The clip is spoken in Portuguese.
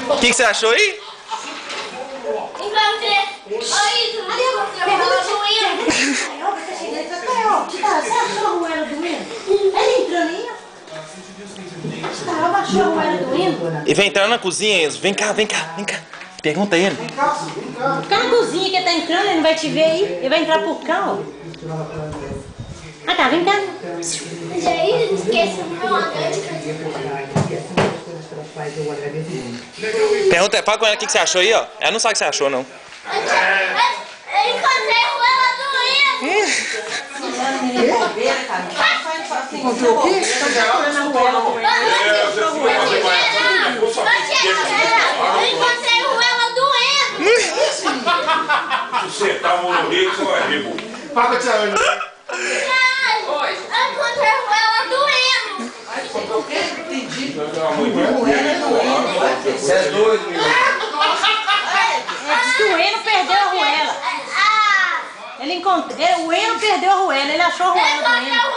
O que você achou aí? Encontrei. Oi, Você achou a Ruela doendo? Ele entrando aí, ó. Carol achou a Ruela doendo? E vem entrar na cozinha, Enzo. Vem cá, vem cá, vem cá. Pergunta a ele. Fica na cozinha que ele tá entrando, ele não vai te ver aí. Ele vai entrar por cá, ó. Ah tá, vem cá. Jair, esquece o meu andante. Pergunta, fala com ela o que você achou aí, ó. Ela não sabe o que você achou, não. Eu encontrei o ela doendo. Encontrou o quê? Estão procurando a Ruela com ele. Eu encontrei o ela doendo. Se você tá morrendo, você vai ver, pô. Paga, Tiago. Eu encontrei o ela doendo. O quê? Entendi. Você é doido, meu. Diz que o Eno perdeu a Ruela. Ele encontrou. O Eno perdeu a Ruela, ele achou a Ruela do Eno.